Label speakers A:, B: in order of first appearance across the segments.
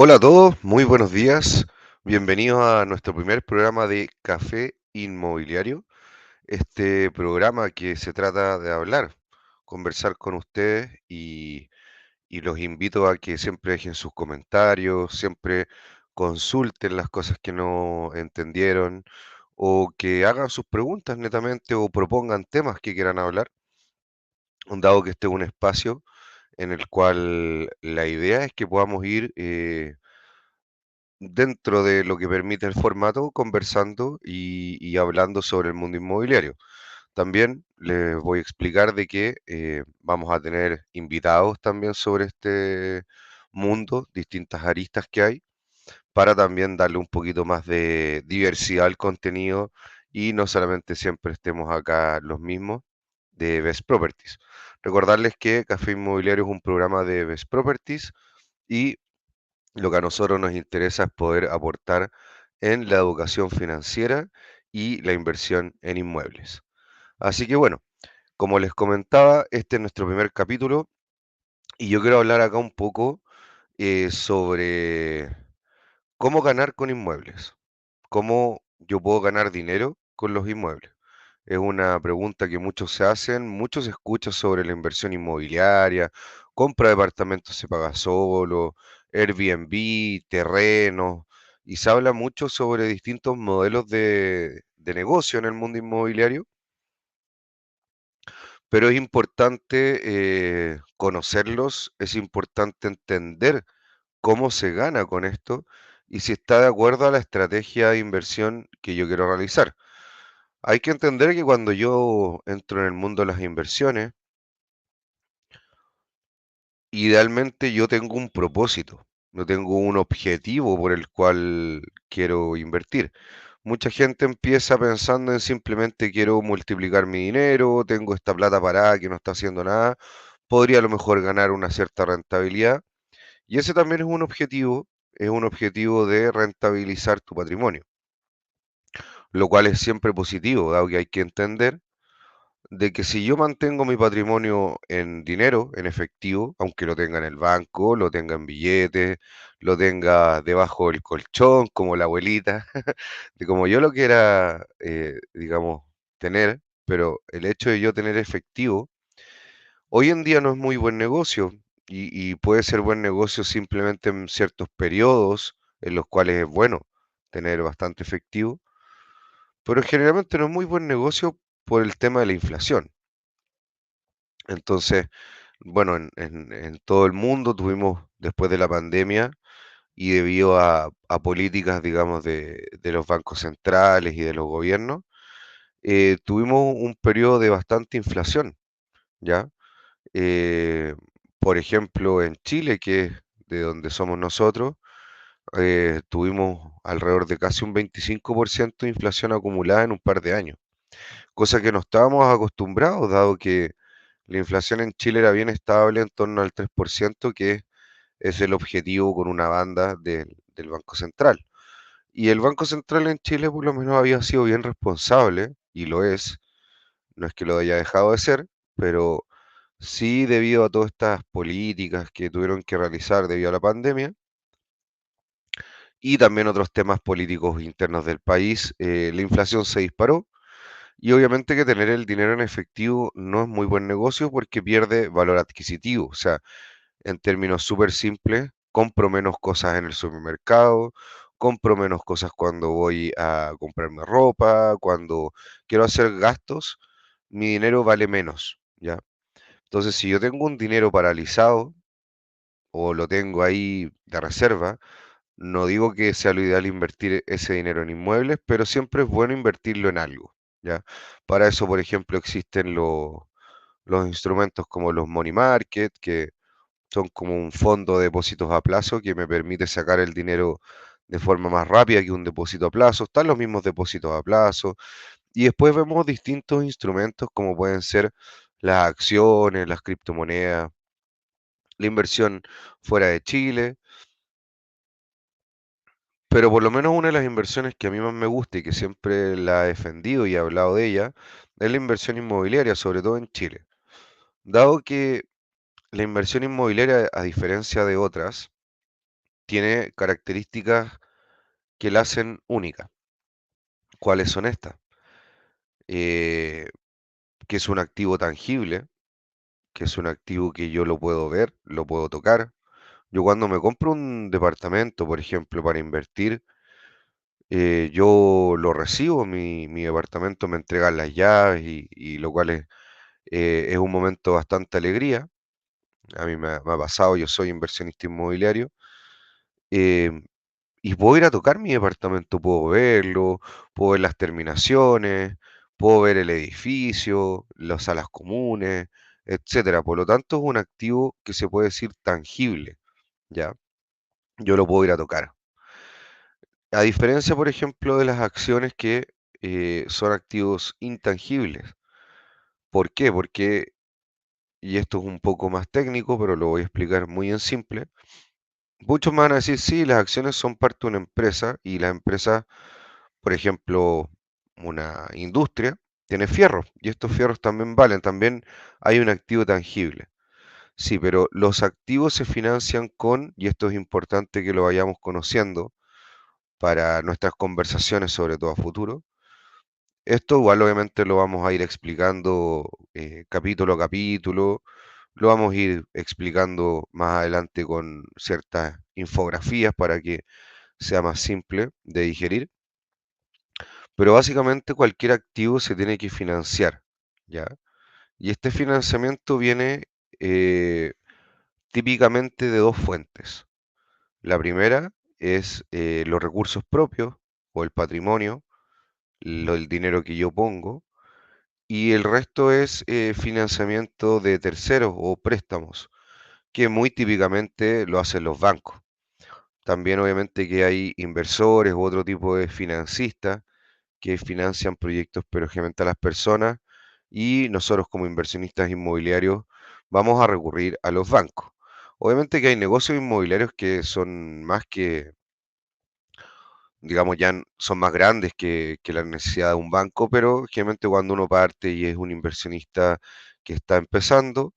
A: Hola a todos, muy buenos días. Bienvenidos a nuestro primer programa de Café Inmobiliario. Este programa que se trata de hablar, conversar con ustedes y los invito a que siempre dejen sus comentarios, siempre consulten las cosas que no entendieron o que hagan sus preguntas netamente o propongan temas que quieran hablar, dado que este es un espacio en el cual la idea es que podamos ir dentro de lo que permite el formato, conversando y hablando sobre el mundo inmobiliario. También les voy a explicar de que vamos a tener invitados también sobre este mundo, distintas aristas que hay, para también darle un poquito más de diversidad al contenido y no solamente siempre estemos acá los mismos de Best Properties. Recordarles que Café Inmobiliario es un programa de Best Properties y lo que a nosotros nos interesa es poder aportar en la educación financiera y la inversión en inmuebles. Así que bueno, como les comentaba, este es nuestro primer capítulo y yo quiero hablar acá un poco sobre cómo ganar con inmuebles, cómo yo puedo ganar dinero con los inmuebles. Es una pregunta que muchos se hacen, muchos escuchan sobre la inversión inmobiliaria, compra de departamentos se paga solo, Airbnb, terrenos, y se habla mucho sobre distintos modelos de negocio en el mundo inmobiliario, pero es importante conocerlos, es importante entender cómo se gana con esto y si está de acuerdo a la estrategia de inversión que yo quiero realizar. Hay que entender que cuando yo entro en el mundo de las inversiones, idealmente yo tengo un propósito, no tengo un objetivo por el cual quiero invertir. Mucha gente empieza pensando en simplemente quiero multiplicar mi dinero, tengo esta plata parada que no está haciendo nada, podría a lo mejor ganar una cierta rentabilidad. Y ese también es un objetivo de rentabilizar tu patrimonio, lo cual es siempre positivo, dado que hay que entender de que si yo mantengo mi patrimonio en dinero, en efectivo, aunque lo tenga en el banco, lo tenga en billetes, lo tenga debajo del colchón, como la abuelita, de como yo lo quiera, digamos, tener, pero el hecho de yo tener efectivo, hoy en día no es muy buen negocio y puede ser buen negocio simplemente en ciertos periodos en los cuales es bueno tener bastante efectivo, pero generalmente no es muy buen negocio por el tema de la inflación. Entonces, bueno, en todo el mundo tuvimos después de la pandemia y debido a políticas, digamos, de los bancos centrales y de los gobiernos, tuvimos un periodo de bastante inflación, ¿ya? Eh, por ejemplo, en Chile, que es de donde somos nosotros, tuvimos alrededor de casi un 25% de inflación acumulada en un par de años, cosa que no estábamos acostumbrados, dado que la inflación en Chile era bien estable en torno al 3%, que es el objetivo con una banda del Banco Central. Y el Banco Central en Chile por lo menos había sido bien responsable, y lo es, no es que lo haya dejado de ser, pero sí debido a todas estas políticas que tuvieron que realizar debido a la pandemia y también otros temas políticos internos del país, la inflación se disparó y obviamente que tener el dinero en efectivo no es muy buen negocio porque pierde valor adquisitivo. O sea, en términos súper simples, compro menos cosas en el supermercado, compro menos cosas cuando voy a comprarme ropa, cuando quiero hacer gastos, mi dinero vale menos, ¿ya? Entonces, si yo tengo un dinero paralizado o lo tengo ahí de reserva, no digo que sea lo ideal invertir ese dinero en inmuebles, pero siempre es bueno invertirlo en algo, ¿ya? Para eso, por ejemplo, existen los instrumentos como los money market, que son como un fondo de depósitos a plazo que me permite sacar el dinero de forma más rápida que un depósito a plazo. Están los mismos depósitos a plazo. Y después vemos distintos instrumentos como pueden ser las acciones, las criptomonedas, la inversión fuera de Chile. Pero por lo menos una de las inversiones que a mí más me gusta y que siempre la he defendido y he hablado de ella es la inversión inmobiliaria, sobre todo en Chile. Dado que la inversión inmobiliaria, a diferencia de otras, tiene características que la hacen única. ¿Cuáles son estas? Eh, que es un activo tangible, que es un activo que yo lo puedo ver, lo puedo tocar. Yo cuando me compro un departamento, por ejemplo, para invertir, yo lo recibo, mi departamento me entregan las llaves y lo cual es un momento bastante alegría. A mí me ha pasado, yo soy inversionista inmobiliario. em, y puedo ir a tocar mi departamento, puedo verlo, puedo ver las terminaciones, puedo ver el edificio, las salas comunes, etcétera. Por lo tanto, es un activo que se puede decir tangible, ¿ya? Yo lo puedo ir a tocar. A diferencia, por ejemplo, de las acciones que son activos intangibles. ¿Por qué? Porque, y esto es un poco más técnico, pero lo voy a explicar muy en simple. Muchos me van a decir, sí, las acciones son parte de una empresa y la empresa, por ejemplo, una industria, tiene fierros y estos fierros también valen, también hay un activo tangible. Sí, pero los activos se financian con, y esto es importante que lo vayamos conociendo para nuestras conversaciones, sobre todo a futuro. Esto igual obviamente lo vamos a ir explicando capítulo a capítulo, lo vamos a ir explicando más adelante con ciertas infografías para que sea más simple de digerir. Pero básicamente cualquier activo se tiene que financiar, ¿ya? Y este financiamiento viene eh, típicamente de dos fuentes. La primera es los recursos propios o el patrimonio, el dinero que yo pongo, y el resto es financiamiento de terceros o préstamos, que muy típicamente lo hacen los bancos. También obviamente que hay inversores u otro tipo de financistas que financian proyectos, pero generalmente a las personas, y nosotros como inversionistas inmobiliarios vamos a recurrir a los bancos. Obviamente que hay negocios inmobiliarios que son más que, digamos, son más grandes que la necesidad de un banco, pero generalmente cuando uno parte y es un inversionista que está empezando,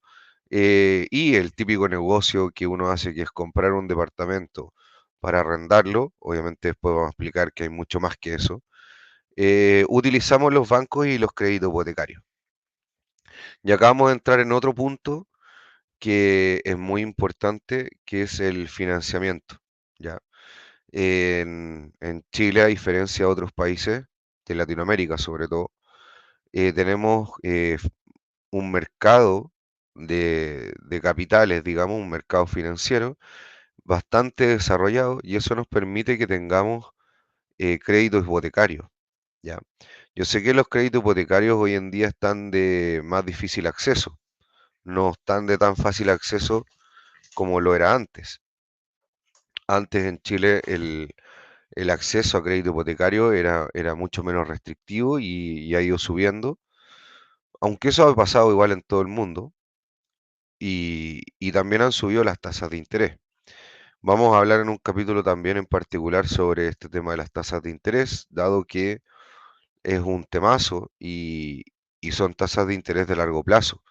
A: y el típico negocio que uno hace, que es comprar un departamento para arrendarlo, obviamente después vamos a explicar que hay mucho más que eso, utilizamos los bancos y los créditos hipotecarios. Y acá vamos a entrar en otro punto que es muy importante, que es el financiamiento, ¿ya? En Chile, a diferencia de otros países de Latinoamérica sobre todo, tenemos un mercado de capitales, digamos, un mercado financiero bastante desarrollado y eso nos permite que tengamos créditos hipotecarios, ¿ya? Yo sé que los créditos hipotecarios hoy en día están de más difícil acceso, no están de tan fácil acceso como lo era antes. Antes en Chile el acceso a crédito hipotecario era mucho menos restrictivo y ha ido subiendo, aunque eso ha pasado igual en todo el mundo y también han subido las tasas de interés. Vamos a hablar en un capítulo también en particular sobre este tema de las tasas de interés, dado que es un temazo y son tasas de interés de largo plazo,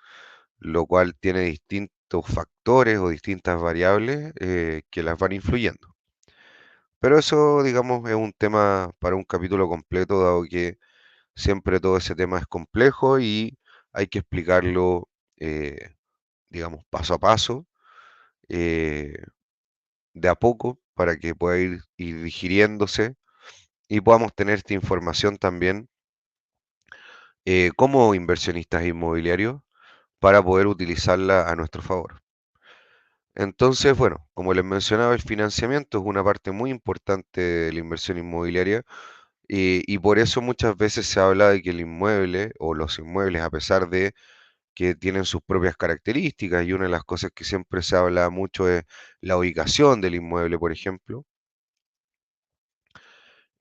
A: lo cual tiene distintos factores o distintas variables que las van influyendo. Pero eso, digamos, es un tema para un capítulo completo, dado que siempre todo ese tema es complejo y hay que explicarlo, eh, digamos, paso a paso, eh, de a poco, para que pueda ir digiriéndose y podamos tener esta información también como inversionistas inmobiliarios para poder utilizarla a nuestro favor. Entonces, bueno, como les mencionaba, el financiamiento es una parte muy importante de la inversión inmobiliaria y por eso muchas veces se habla de que el inmueble o los inmuebles, a pesar de que tienen sus propias características, y una de las cosas que siempre se habla mucho es la ubicación del inmueble, por ejemplo,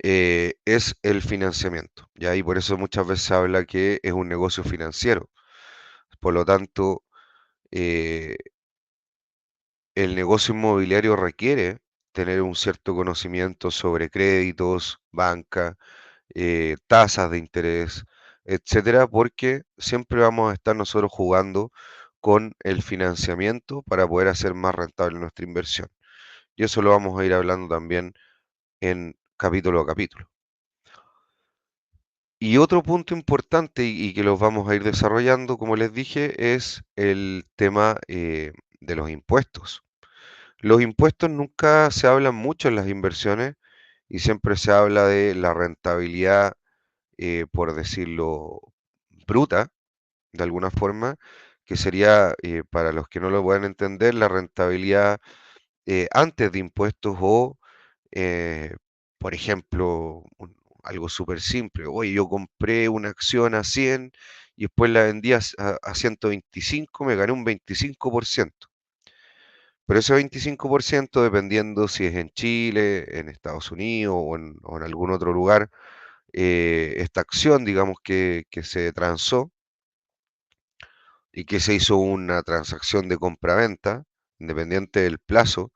A: es el financiamiento, ¿ya? Y por eso muchas veces se habla que es un negocio financiero. Por lo tanto, eh, el negocio inmobiliario requiere tener un cierto conocimiento sobre créditos, banca, tasas de interés, etcétera, porque siempre vamos a estar nosotros jugando con el financiamiento para poder hacer más rentable nuestra inversión. y eso lo vamos a ir hablando también en capítulo a capítulo. Y otro punto importante y que los vamos a ir desarrollando, como les dije, es el tema de los impuestos. Los impuestos nunca se hablan mucho en las inversiones y siempre se habla de la rentabilidad, por decirlo, bruta, de alguna forma, que sería, para los que no lo puedan entender, la rentabilidad antes de impuestos o, eh, por ejemplo, algo súper simple. Oye, yo compré una acción a 100 y después la vendí a 125, me gané un 25%. Pero ese 25%, dependiendo si es en Chile, en Estados Unidos o en algún otro lugar, esta acción, digamos, que se transó y que se hizo una transacción de compra-venta, independiente del plazo,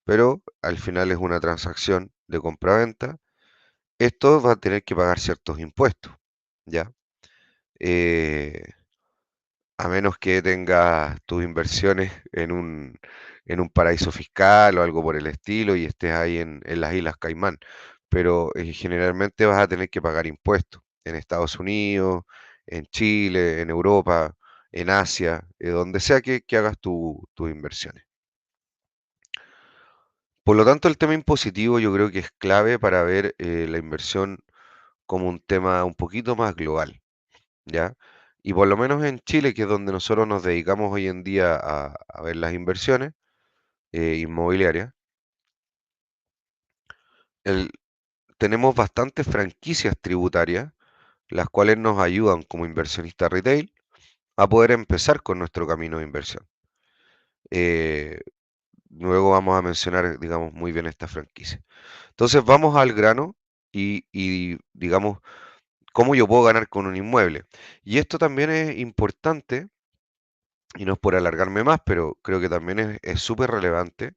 A: pero al final es una transacción de compra-venta, esto va a tener que pagar ciertos impuestos, ¿ya? Eh, a menos que tengas tus inversiones en un paraíso fiscal o algo por el estilo y estés ahí en las Islas Caimán. Pero generalmente vas a tener que pagar impuestos en Estados Unidos, en Chile, en Europa, en Asia, donde sea que hagas tus inversiones. Por lo tanto, el tema impositivo yo creo que es clave para ver la inversión como un tema un poquito más global, ¿ya? Y por lo menos en Chile, que es donde nosotros nos dedicamos hoy en día a ver las inversiones inmobiliarias, el- tenemos bastantes franquicias tributarias, las cuales nos ayudan como inversionista retail a poder empezar con nuestro camino de inversión. Eh, luego vamos a mencionar, digamos, muy bien esta franquicia. Entonces vamos al grano y digamos, cómo yo puedo ganar con un inmueble. Y esto también es importante, y no es por alargarme más, pero creo que también es súper relevante,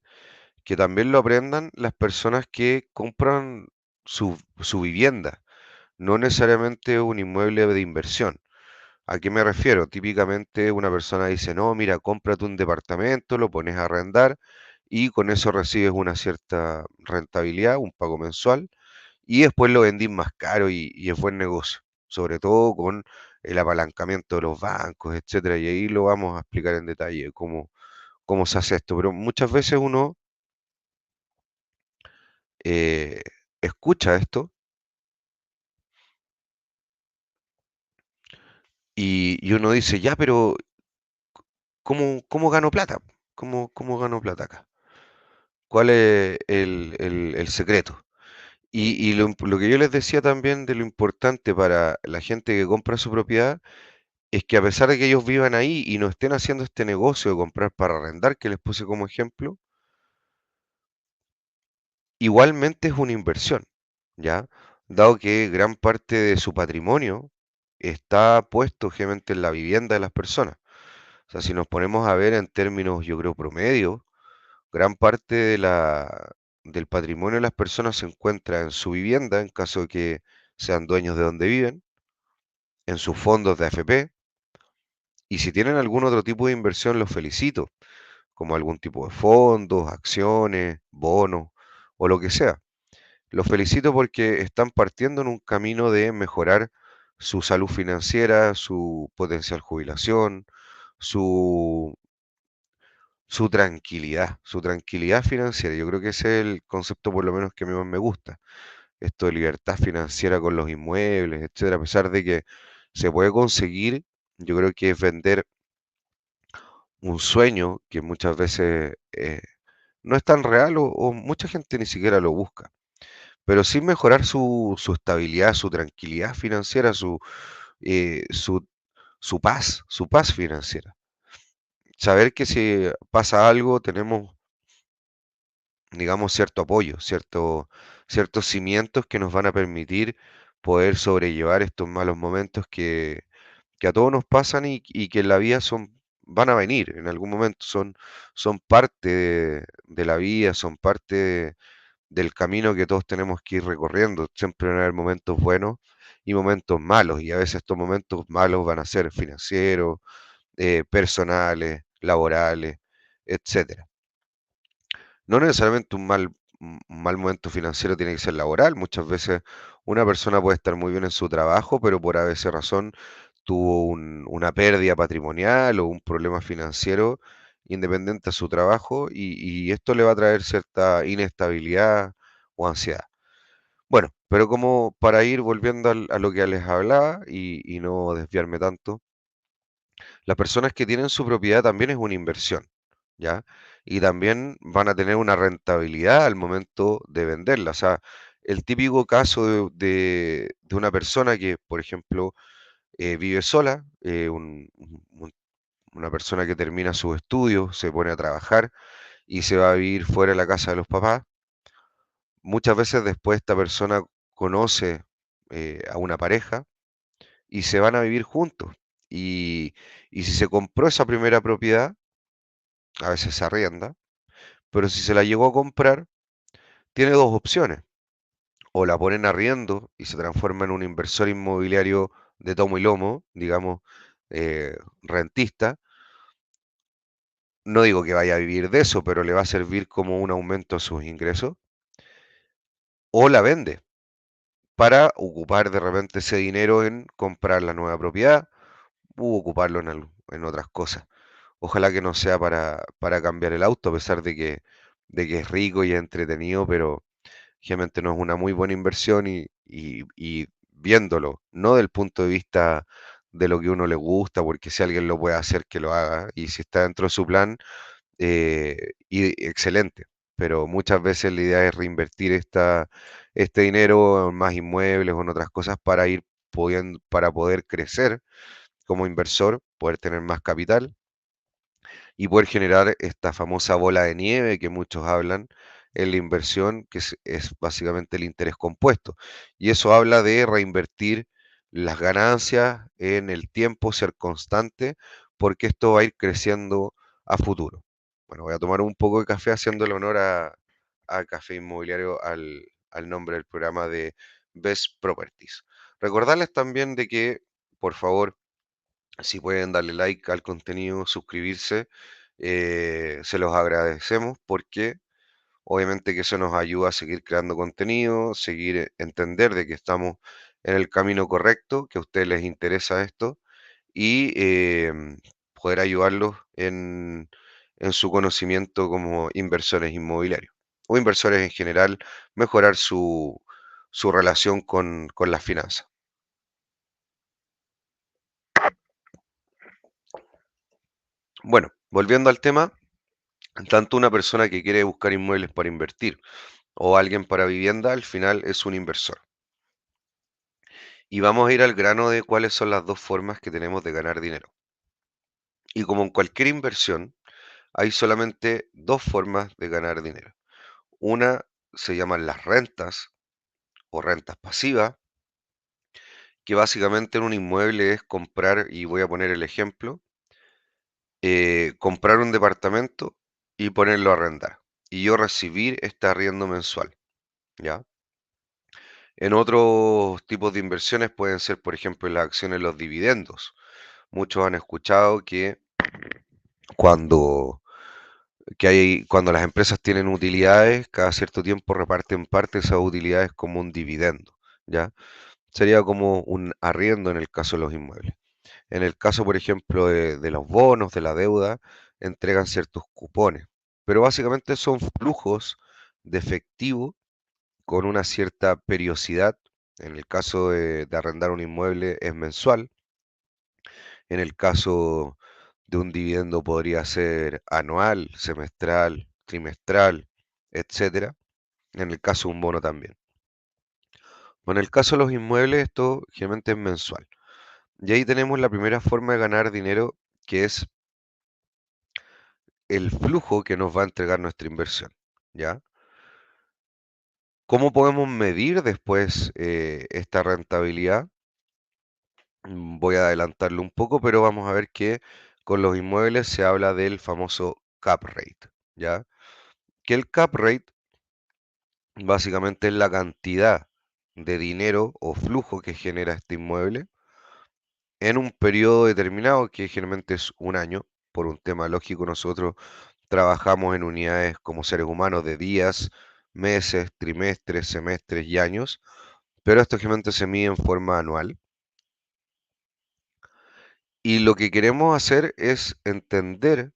A: que también lo aprendan las personas que compran su vivienda, no necesariamente un inmueble de inversión. ¿A qué me refiero? Típicamente una persona dice, no, mira, cómprate un departamento, lo pones a arrendar y con eso recibes una cierta rentabilidad, un pago mensual, y después lo vendís más caro y es buen negocio, sobre todo con el apalancamiento de los bancos, etcétera, y ahí lo vamos a explicar en detalle cómo se hace esto, pero muchas veces uno eh, escucha esto y uno dice, ya, pero ¿cómo gano plata? ¿Cómo gano plata acá? ¿Cuál es el secreto? Y lo que yo les decía también de lo importante para la gente que compra su propiedad es que a pesar de que ellos vivan ahí y no estén haciendo este negocio de comprar para arrendar, que les puse como ejemplo, igualmente es una inversión, ¿ya? Dado que gran parte de su patrimonio está puesto obviamente en la vivienda de las personas. O sea, si nos ponemos a ver en términos, yo creo, promedio, gran parte del patrimonio de las personas se encuentra en su vivienda, en caso de que sean dueños de donde viven, en sus fondos de AFP, y si tienen algún otro tipo de inversión, los felicito, como algún tipo de fondos, acciones, bonos o lo que sea. Los felicito porque están partiendo en un camino de mejorar su salud financiera, su potencial jubilación, su, su tranquilidad financiera. Yo creo que ese es el concepto por lo menos que a mí más me gusta. Esto de libertad financiera con los inmuebles, etcétera, a pesar de que se puede conseguir, yo creo que es vender un sueño que muchas veces no es tan real o mucha gente ni siquiera lo busca. Pero sin mejorar su estabilidad, su tranquilidad financiera, eh, su, su paz financiera. Saber que si pasa algo tenemos, digamos, cierto apoyo, ciertos cimientos que nos van a permitir poder sobrellevar estos malos momentos que a todos nos pasan y que en la vida van a venir en algún momento, son parte de la vida, son parte del camino que todos tenemos que ir recorriendo. Siempre van a haber momentos buenos y momentos malos, y a veces estos momentos malos van a ser financieros, personales, laborales, etcétera. No necesariamente un mal momento financiero tiene que ser laboral. Muchas veces una persona puede estar muy bien en su trabajo, pero por a veces razón tuvo una pérdida patrimonial o un problema financiero independiente a su trabajo y esto le va a traer cierta inestabilidad o ansiedad. Bueno, pero como para ir volviendo a lo que les hablaba y no desviarme tanto, las personas que tienen su propiedad también es una inversión, ¿ya? Y también van a tener una rentabilidad al momento de venderla. O sea, el típico caso de una persona que, por ejemplo, vive sola, una persona que termina sus estudios, se pone a trabajar y se va a vivir fuera de la casa de los papás. Muchas veces después esta persona conoce a una pareja y se van a vivir juntos. Y, y si se compró esa primera propiedad, a veces se arrienda, pero si se la llegó a comprar, tiene dos opciones. O la ponen arriendo y se transforma en un inversor inmobiliario de tomo y lomo, digamos, rentista. No digo que vaya a vivir de eso, pero le va a servir como un aumento a sus ingresos. O la vende para ocupar de repente ese dinero en comprar la nueva propiedad u ocuparlo en otras cosas. Ojalá que no sea para cambiar el auto, a pesar de que es rico y entretenido, pero realmente no es una muy buena inversión y viéndolo, no del punto de vista de lo que uno le gusta, porque si alguien lo puede hacer, que lo haga, y si está dentro de su plan, y excelente. Pero muchas veces la idea es reinvertir este dinero en más inmuebles o en otras cosas para ir pudiendo, para poder crecer como inversor, poder tener más capital y poder generar esta famosa bola de nieve que muchos hablan en la inversión, que es básicamente el interés compuesto. Y eso habla de reinvertir las ganancias en el tiempo, ser constante, porque esto va a ir creciendo a futuro. Bueno, voy a tomar un poco de café haciendo el honor a Café Inmobiliario al nombre del programa de Best Properties. Recordarles también de que, por favor, si pueden darle like al contenido, suscribirse, se los agradecemos porque obviamente que eso nos ayuda a seguir creando contenido, seguir entender de que estamos en el camino correcto, que a ustedes les interesa esto y poder ayudarlos en su conocimiento como inversores inmobiliarios o inversores en general, mejorar su relación con las finanzas. Bueno, volviendo al tema. Tanto una persona que quiere buscar inmuebles para invertir o alguien para vivienda, al final es un inversor. Y vamos a ir al grano de cuáles son las dos formas que tenemos de ganar dinero. Y como en cualquier inversión, hay solamente dos formas de ganar dinero. Una se llaman las rentas o rentas pasivas, que básicamente en un inmueble es comprar, y voy a poner el ejemplo, comprar un departamento y ponerlo a arrendar. Y yo recibir este arriendo mensual, ¿ya? En otros tipos de inversiones pueden ser, por ejemplo, las acciones, los dividendos. Muchos han escuchado que cuando, cuando las empresas tienen utilidades, cada cierto tiempo reparten parte de esas utilidades como un dividendo, ¿ya? Sería como un arriendo en el caso de los inmuebles. En el caso, por ejemplo, de los bonos, de la deuda, entregan ciertos cupones, pero básicamente son flujos de efectivo con una cierta periodicidad. En el caso de arrendar un inmueble es mensual. En el caso de un dividendo podría ser anual, semestral, trimestral, etcétera. En el caso de un bono también. Bueno, en el caso de los inmuebles esto generalmente es mensual. Y ahí tenemos la primera forma de ganar dinero, que es el flujo que nos va a entregar nuestra inversión. ¿Ya? ¿Cómo podemos medir después esta rentabilidad? Voy a adelantarlo un poco, pero vamos a ver que con los inmuebles se habla del famoso cap rate, ¿ya? Que el cap rate básicamente es la cantidad de dinero o flujo que genera este inmueble en un periodo determinado, que generalmente es un año. Por un tema lógico, nosotros Trabajamos en unidades como seres humanos de días, meses, trimestres, semestres y años, pero esto generalmente se mide en forma anual. Y lo que queremos hacer es entender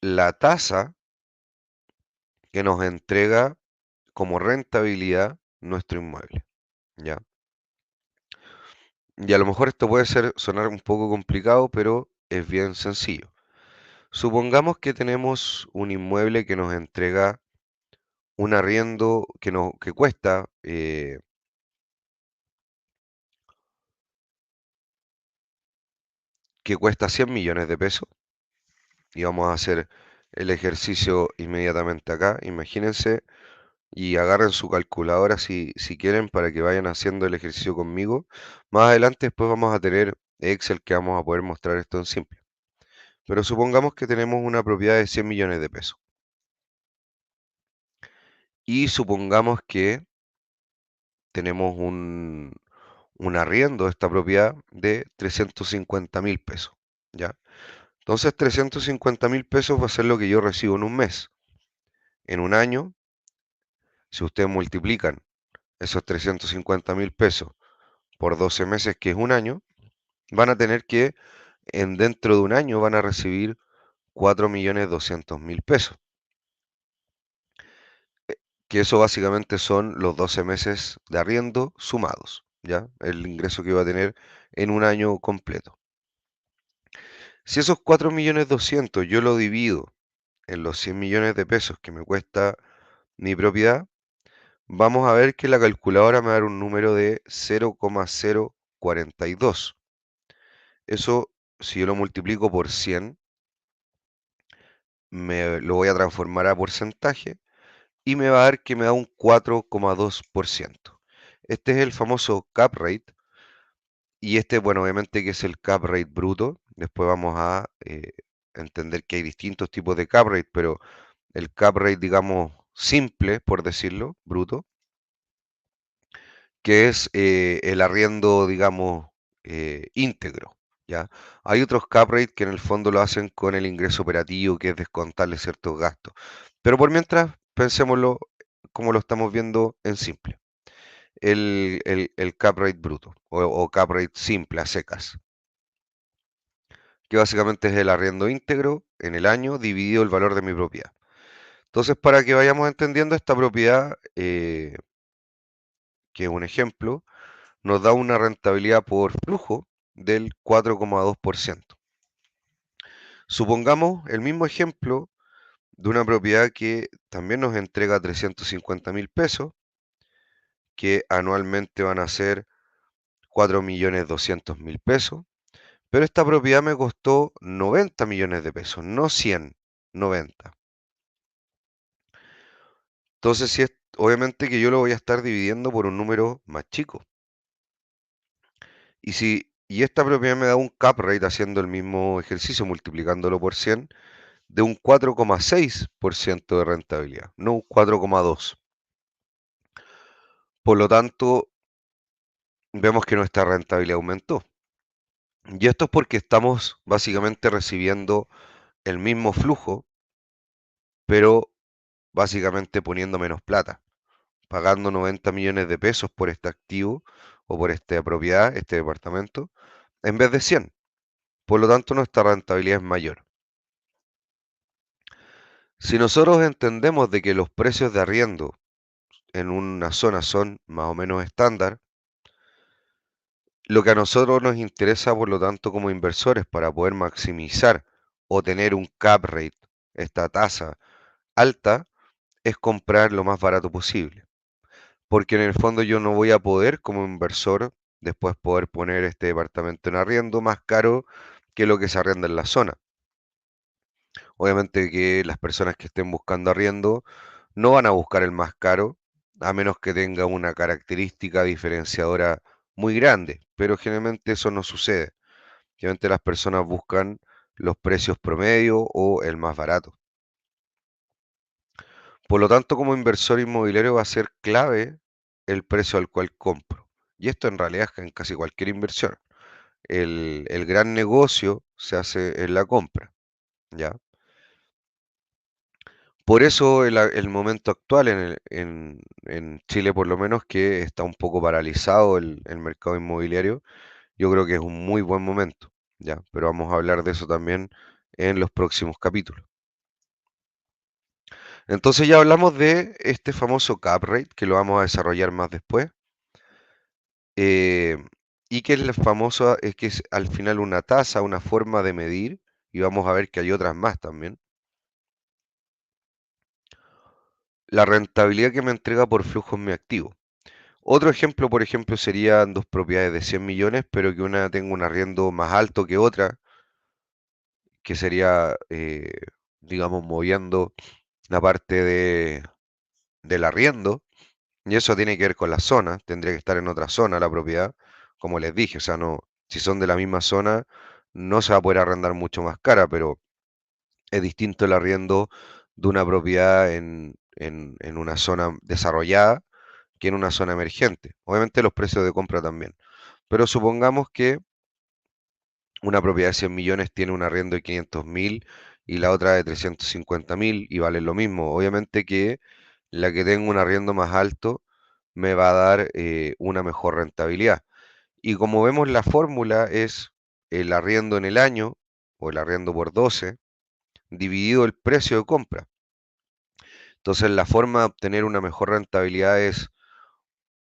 A: la tasa que nos entrega como rentabilidad nuestro inmueble, ¿ya? Y a lo mejor esto puede sonar un poco complicado, pero es bien sencillo. Supongamos que tenemos un inmueble que nos entrega un arriendo que cuesta, que cuesta 100 millones de pesos. Y vamos a hacer el ejercicio inmediatamente acá. Imagínense y agarren su calculadora si quieren para que vayan haciendo el ejercicio conmigo. Más adelante después vamos a tener Excel que vamos a poder mostrar esto en simple. Pero supongamos que tenemos una propiedad de 100 millones de pesos. Y supongamos que tenemos un arriendo de esta propiedad de 350.000 pesos. ¿Ya? Entonces 350.000 pesos va a ser lo que yo recibo en un mes. En un año, si ustedes multiplican esos 350.000 pesos por 12 meses, que es un año, van a tener que, dentro de un año, van a recibir 4.200.000 pesos. Que eso básicamente son los 12 meses de arriendo sumados, ¿ya? El ingreso que va a tener en un año completo. Si esos 4.200.000 yo lo divido en los 100 millones de pesos que me cuesta mi propiedad, vamos a ver que la calculadora me va a dar un número de 0,042. Eso, si yo lo multiplico por 100, me lo voy a transformar a porcentaje y me va a dar que me da un 4,2%. Este es el famoso cap rate y este, bueno, obviamente que es el cap rate bruto. Después vamos a entender que hay distintos tipos de cap rate, pero el cap rate, digamos, simple, por decirlo, bruto, que es el arriendo, digamos, íntegro, ¿ya? Hay otros cap rate que en el fondo lo hacen con el ingreso operativo, que es descontarle ciertos gastos. Pero por mientras, pensémoslo como lo estamos viendo en simple. El cap rate bruto o cap rate simple a secas, que básicamente es el arriendo íntegro en el año dividido el valor de mi propiedad. Entonces, para que vayamos entendiendo esta propiedad, que es un ejemplo, nos da una rentabilidad por flujo del 4,2%. Supongamos el mismo ejemplo de una propiedad que también nos entrega 350.000 pesos, que anualmente van a ser 4.200.000 pesos, pero esta propiedad me costó 90 millones de pesos, no 100, 90. Entonces, si es, obviamente que yo lo voy a estar dividiendo por un número más chico. Y esta propiedad me da un cap rate haciendo el mismo ejercicio, multiplicándolo por 100, de un 4,6% de rentabilidad, no un 4,2%. Por lo tanto, vemos que nuestra rentabilidad aumentó. Y esto es porque estamos básicamente recibiendo el mismo flujo, pero básicamente poniendo menos plata, pagando 90 millones de pesos por este activo o por esta propiedad, este departamento, en vez de 100. Por lo tanto, nuestra rentabilidad es mayor. Si nosotros entendemos de que los precios de arriendo en una zona son más o menos estándar, lo que a nosotros nos interesa, por lo tanto, como inversores, para poder maximizar o tener un cap rate, esta tasa alta, es comprar lo más barato posible. Porque en el fondo yo no voy a poder, como inversor, después poder poner este departamento en arriendo más caro que lo que se arrienda en la zona. Obviamente que las personas que estén buscando arriendo no van a buscar el más caro, a menos que tenga una característica diferenciadora muy grande, pero generalmente eso no sucede. Generalmente las personas buscan los precios promedio o el más barato. Por lo tanto, como inversor inmobiliario va a ser clave el precio al cual compro. Y esto en realidad es en casi cualquier inversión. El gran negocio se hace en la compra, ¿ya? Por eso el momento actual en Chile, por lo menos, que está un poco paralizado el mercado inmobiliario, yo creo que es un muy buen momento, ¿ya? Pero vamos a hablar de eso también en los próximos capítulos. Entonces ya hablamos de este famoso cap rate, que lo vamos a desarrollar más después, eh, y que es el famoso, es que es al final una tasa, una forma de medir, y vamos a ver que hay otras más también. La rentabilidad que me entrega por flujo en mi activo. Otro ejemplo, por ejemplo, serían dos propiedades de 100 millones, pero que una tenga un arriendo más alto que otra, que sería, digamos, moviendo la parte del arriendo, y eso tiene que ver con la zona, tendría que estar en otra zona la propiedad, como les dije, o sea, no, si son de la misma zona, no se va a poder arrendar mucho más cara, pero es distinto el arriendo de una propiedad en una zona desarrollada que en una zona emergente. Obviamente los precios de compra también. Pero supongamos que una propiedad de 100 millones tiene un arriendo de 500.000 y la otra de 350.000 y vale lo mismo. Obviamente que la que tenga un arriendo más alto me va a dar una mejor rentabilidad. Y como vemos, la fórmula es el arriendo en el año o el arriendo por 12 dividido el precio de compra. Entonces, la forma de obtener una mejor rentabilidad es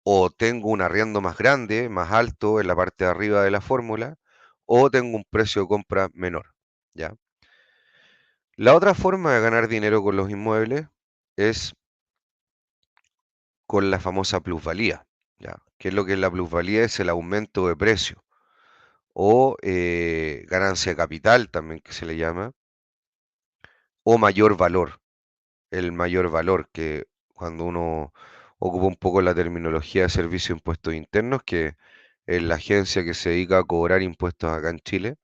A: o tengo un arriendo más grande, más alto en la parte de arriba de la fórmula, o tengo un precio de compra menor, ¿ya? La otra forma de ganar dinero con los inmuebles es con la famosa plusvalía, ¿ya? ¿Qué es lo que es la plusvalía? Es el aumento de precio o ganancia de capital también que se le llama, o mayor valor, el mayor valor que cuando uno ocupa un poco la terminología de servicio de impuestos internos, que es la agencia que se dedica a cobrar impuestos acá en Chile,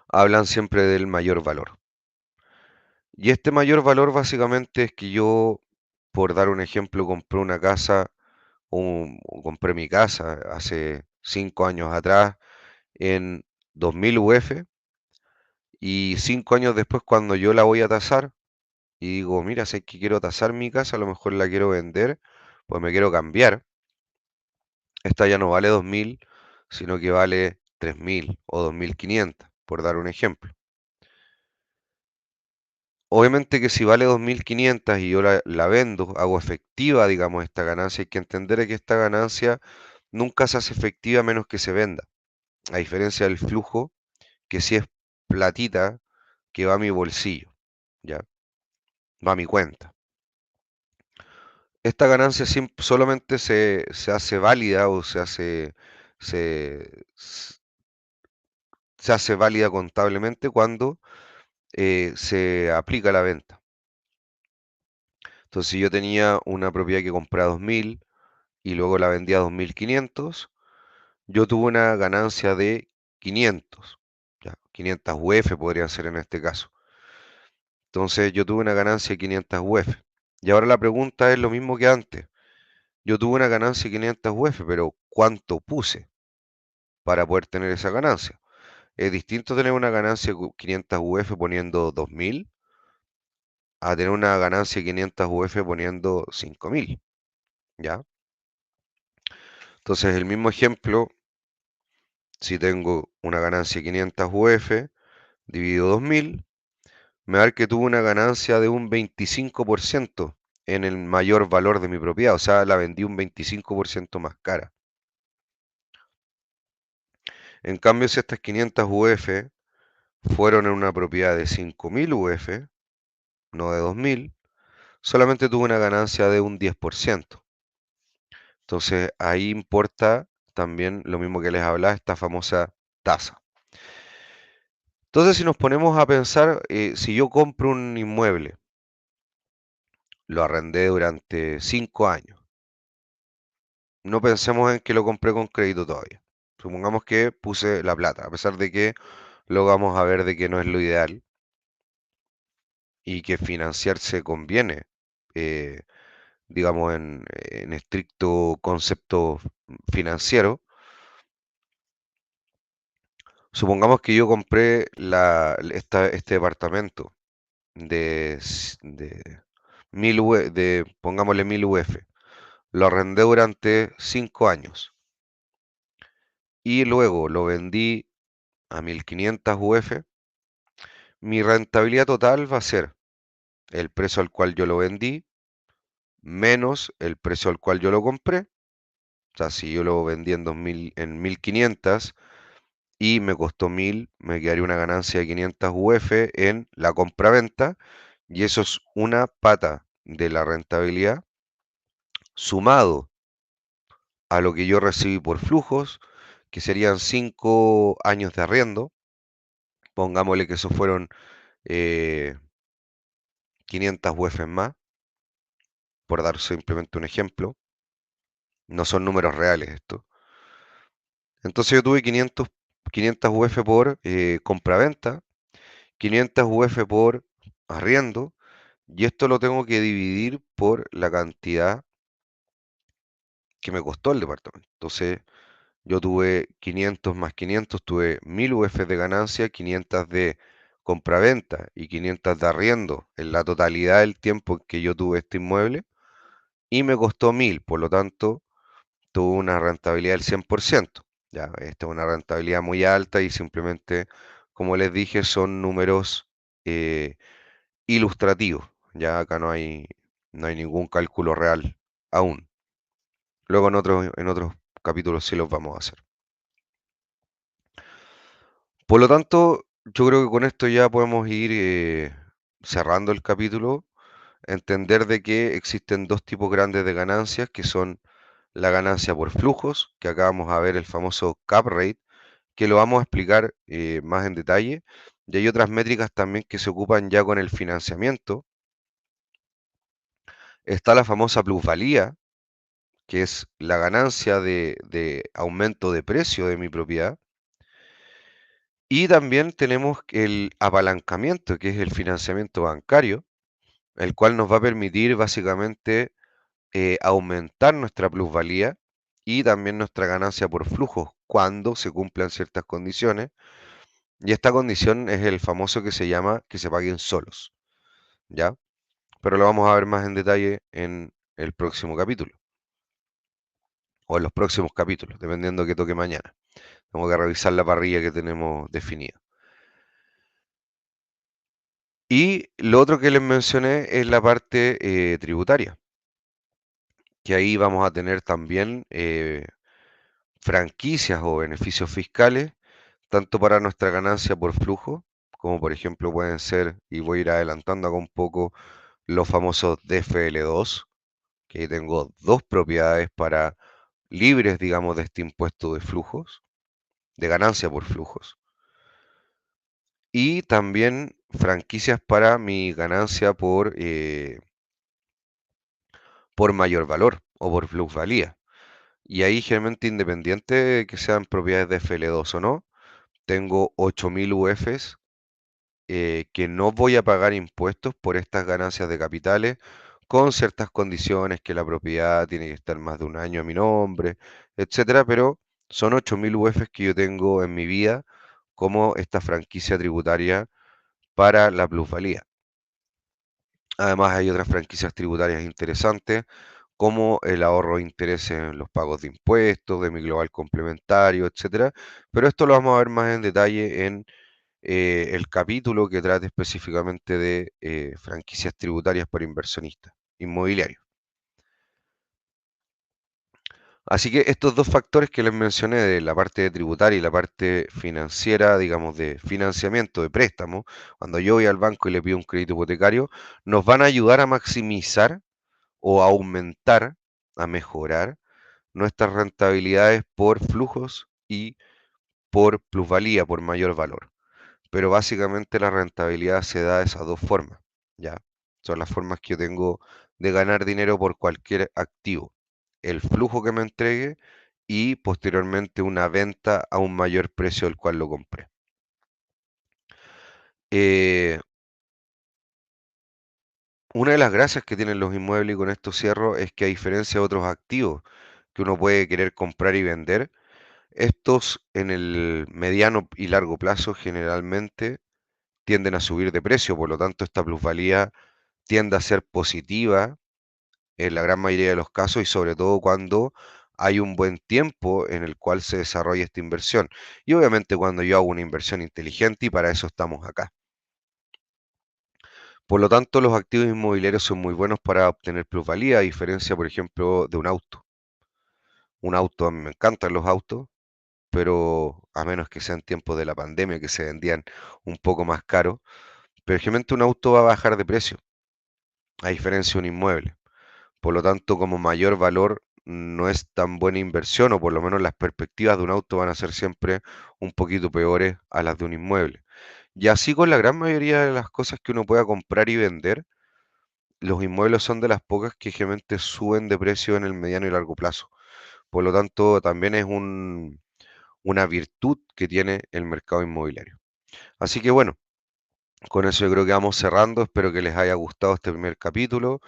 A: hablan siempre del mayor valor. Y este mayor valor básicamente es que yo, por dar un ejemplo, compré una casa o compré mi casa hace 5 años atrás en 2000 UF y 5 años después cuando yo la voy a tasar y digo, mira, sé que quiero tasar mi casa, a lo mejor la quiero vender, pues me quiero cambiar. Esta ya no vale 2000, sino que vale 3000 o 2500, por dar un ejemplo. Obviamente que si vale 2500 y yo la vendo, hago efectiva, digamos, esta ganancia, hay que entender que esta ganancia nunca se hace efectiva a menos que se venda. A diferencia del flujo, que si es platita que va a mi bolsillo, ¿ya? Va a mi cuenta. Esta ganancia solamente se hace válida o se, se hace válida contablemente cuando se aplica la venta. Entonces, si yo tenía una propiedad que compré a 2000 y luego la vendí a 2500, yo tuve una ganancia de 500, ya, 500 UF podría ser en este caso. Entonces, yo tuve una ganancia de 500 UF. Y ahora la pregunta es lo mismo que antes. Yo tuve una ganancia de 500 UF, pero ¿cuánto puse para poder tener esa ganancia? Es distinto tener una ganancia de 500 UF poniendo 2000 a tener una ganancia de 500 UF poniendo 5000, ¿ya? Entonces, el mismo ejemplo, si tengo una ganancia de 500 UF dividido 2000, me va a dar que tuve una ganancia de un 25% en el mayor valor de mi propiedad, o sea, la vendí un 25% más cara. En cambio, si estas 500 UF fueron en una propiedad de 5000 UF, no de 2000, solamente tuve una ganancia de un 10%. Entonces, ahí importa también lo mismo que les hablaba, esta famosa tasa. Entonces, si nos ponemos a pensar, si yo compro un inmueble, lo arrendé durante 5 años, no pensemos en que lo compré con crédito todavía. Supongamos que puse la plata, a pesar de que lo vamos a ver de que no es lo ideal y que financiarse conviene, eh, digamos en estricto concepto financiero. Supongamos que yo compré este departamento de 1000 pongámosle 1000 UF. Lo arrendé durante 5 años y luego lo vendí a 1500 UF. Mi rentabilidad total va a ser el precio al cual yo lo vendí menos el precio al cual yo lo compré. O sea, si yo lo vendí en 2000, en 1500 y me costó 1000, me quedaría una ganancia de 500 UF en la compraventa y eso es una pata de la rentabilidad sumado a lo que yo recibí por flujos, que serían 5 años de arriendo. Pongámosle que eso fueron 500 UF más, por dar simplemente un ejemplo. No son números reales esto. Entonces yo tuve 500 UF por compraventa, 500 UF por arriendo, y esto lo tengo que dividir por la cantidad que me costó el departamento. Entonces yo tuve 500 más 500, tuve 1000 UF de ganancia, 500 de compraventa y 500 de arriendo en la totalidad del tiempo en que yo tuve este inmueble y me costó 1000, por lo tanto tuvo una rentabilidad del 100%. Ya, esta es una rentabilidad muy alta y simplemente, como les dije, son números eh, ilustrativos. Ya acá no hay ningún cálculo real aún. Luego en otros capítulos sí los vamos a hacer. Por lo tanto, yo creo que con esto ya podemos ir cerrando el capítulo, entender de que existen dos tipos grandes de ganancias, que son la ganancia por flujos, que acá vamos a ver el famoso cap rate, que lo vamos a explicar más en detalle. Y hay otras métricas también que se ocupan ya con el financiamiento. Está la famosa plusvalía, que es la ganancia de aumento de precio de mi propiedad. Y también tenemos el apalancamiento, que es el financiamiento bancario, el cual nos va a permitir básicamente aumentar nuestra plusvalía y también nuestra ganancia por flujos cuando se cumplan ciertas condiciones. Y esta condición es el famoso que se llama que se paguen solos, ¿ya? Pero lo vamos a ver más en detalle en el próximo capítulo o en los próximos capítulos, dependiendo que toque mañana. Tengo que revisar la parrilla que tenemos definida. Y lo otro que les mencioné es la parte tributaria, que ahí vamos a tener también franquicias o beneficios fiscales, tanto para nuestra ganancia por flujo, como por ejemplo pueden ser, y voy a ir adelantando acá un poco, los famosos DFL2, que tengo dos propiedades para libres, digamos, de este impuesto de flujos, de ganancia por flujos. Y también franquicias para mi ganancia por mayor valor o por plusvalía. Y ahí generalmente independiente de que sean propiedades de FL2 o no, tengo 8000 UFs que no voy a pagar impuestos por estas ganancias de capitales con ciertas condiciones, que la propiedad tiene que estar más de un año a mi nombre, etcétera, pero son 8000 UFs que yo tengo en mi vida como esta franquicia tributaria para la plusvalía. Además hay otras franquicias tributarias interesantes como el ahorro de intereses en los pagos de impuestos, de mi global complementario, etcétera. Pero esto lo vamos a ver más en detalle en el capítulo que trate específicamente de franquicias tributarias para inversionistas inmobiliarios. Así que estos dos factores que les mencioné, de la parte tributaria y la parte financiera, digamos, de financiamiento de préstamo, cuando yo voy al banco y le pido un crédito hipotecario, nos van a ayudar a maximizar o a aumentar, a mejorar nuestras rentabilidades por flujos y por plusvalía, por mayor valor. Pero básicamente la rentabilidad se da de esas dos formas, ¿ya? Son las formas que yo tengo de ganar dinero por cualquier activo. El flujo que me entregue y posteriormente una venta a un mayor precio del cual lo compré. Eh, una de las gracias que tienen los inmuebles, y con esto cierro, es que a diferencia de otros activos que uno puede querer comprar y vender, estos en el mediano y largo plazo generalmente tienden a subir de precio, por lo tanto esta plusvalía tiende a ser positiva en la gran mayoría de los casos y sobre todo cuando hay un buen tiempo en el cual se desarrolla esta inversión. Y obviamente cuando yo hago una inversión inteligente y para eso estamos acá. Por lo tanto, los activos inmobiliarios son muy buenos para obtener plusvalía, a diferencia, por ejemplo, de un auto. Un auto, a mí me encantan los autos, pero a menos que sean tiempos de la pandemia, que se vendían un poco más caros, pero generalmente un auto va a bajar de precio, a diferencia de un inmueble. Por lo tanto, como mayor valor no es tan buena inversión, o por lo menos las perspectivas de un auto van a ser siempre un poquito peores a las de un inmueble. Y así con la gran mayoría de las cosas que uno pueda comprar y vender, los inmuebles son de las pocas que generalmente suben de precio en el mediano y largo plazo. Por lo tanto, también es una virtud que tiene el mercado inmobiliario. Así que bueno, con eso yo creo que vamos cerrando. Espero que les haya gustado este primer capítulo.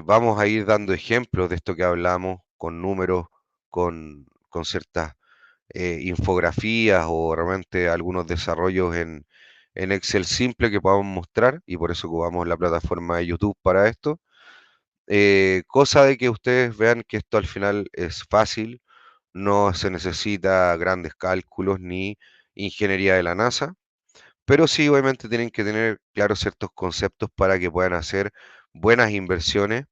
A: Vamos a ir dando ejemplos de esto que hablamos con números, con ciertas infografías o realmente algunos desarrollos en Excel simple que podamos mostrar y por eso ocupamos la plataforma de YouTube para esto. Cosa de que ustedes vean que esto al final es fácil, no se necesita grandes cálculos ni ingeniería de la NASA, pero sí obviamente tienen que tener claros ciertos conceptos para que puedan hacer buenas inversiones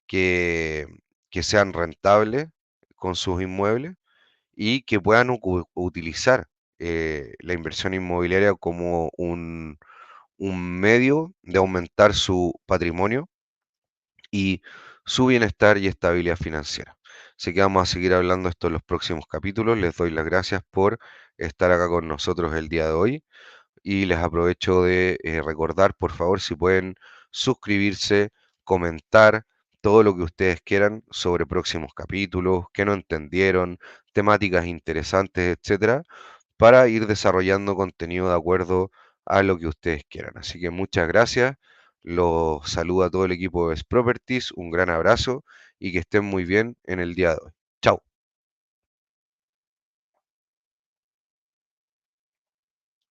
A: que, que sean rentables con sus inmuebles y que puedan utilizar la inversión inmobiliaria como un medio de aumentar su patrimonio y su bienestar y estabilidad financiera. Así que vamos a seguir hablando esto en los próximos capítulos. Les doy las gracias por estar acá con nosotros el día de hoy y les aprovecho de recordar, por favor, si pueden suscribirse, comentar todo lo que ustedes quieran sobre próximos capítulos, que no entendieron, temáticas interesantes, etcétera, para ir desarrollando contenido de acuerdo a lo que ustedes quieran. Así que muchas gracias. Los saluda a todo el equipo de Properties. Un gran abrazo y que estén muy bien en el día de hoy.